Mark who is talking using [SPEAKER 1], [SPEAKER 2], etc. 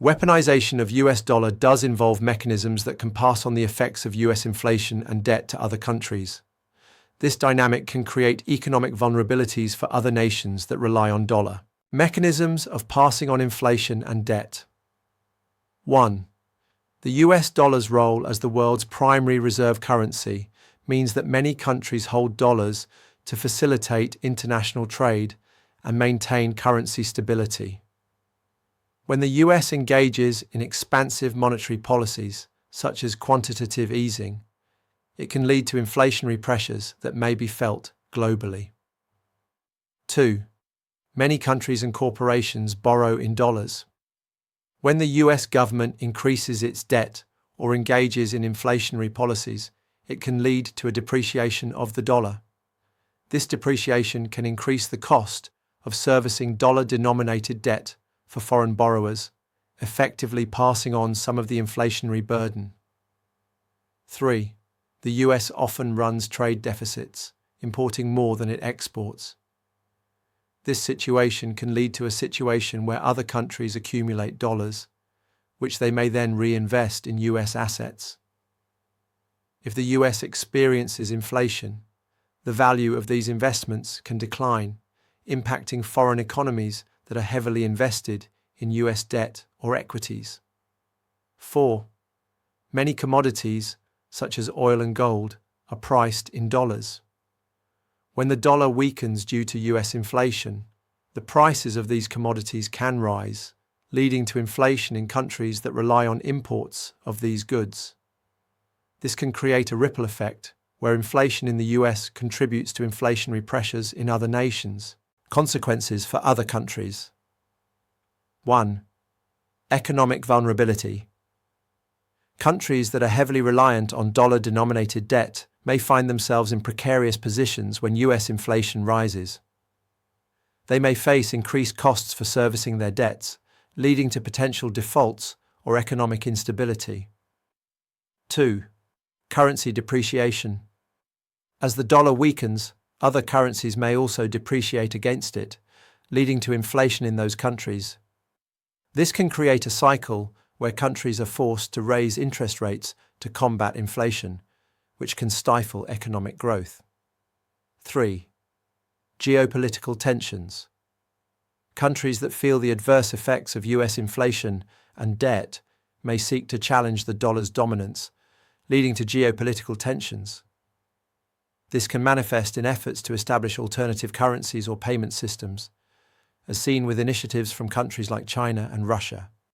[SPEAKER 1] Weaponization of US dollar does involve mechanisms that can pass on the effects of US inflation and debt to other countries. This dynamic can create economic vulnerabilities for other nations that rely on dollar. Mechanisms of passing on inflation and debt. 1. The US dollar's role as the world's primary reserve currency means that many countries hold dollars to facilitate international trade and maintain currency stability. When the US engages in expansive monetary policies, such as quantitative easing, it can lead to inflationary pressures that may be felt globally. 2. Many countries and corporations borrow in dollars. When the US government increases its debt or engages in inflationary policies, it can lead to a depreciation of the dollar. This depreciation can increase the cost of servicing dollar-denominated debt for foreign borrowers, effectively passing on some of the inflationary burden. 3. The US often runs trade deficits, importing more than it exports. This situation can lead to a situation where other countries accumulate dollars, which they may then reinvest in US assets. If the US experiences inflation, the value of these investments can decline, impacting foreign economies that are heavily invested in US debt or equities. 4. Many commodities, such as oil and gold, are priced in dollars. When the dollar weakens due to US inflation, the prices of these commodities can rise, leading to inflation in countries that rely on imports of these goods. This can create a ripple effect, where inflation in the US contributes to inflationary pressures in other nations. Consequences for other countries. 1. Economic vulnerability. Countries that are heavily reliant on dollar-denominated debt may find themselves in precarious positions when US inflation rises. They may face increased costs for servicing their debts, leading to potential defaults or economic instability. 2. Currency depreciation. As the dollar weakens, other currencies may also depreciate against it, leading to inflation in those countries. This can create a cycle where countries are forced to raise interest rates to combat inflation, which can stifle economic growth. 3. Geopolitical tensions. Countries that feel the adverse effects of US inflation and debt may seek to challenge the dollar's dominance, leading to geopolitical tensions. This can manifest in efforts to establish alternative currencies or payment systems, as seen with initiatives from countries like China and Russia.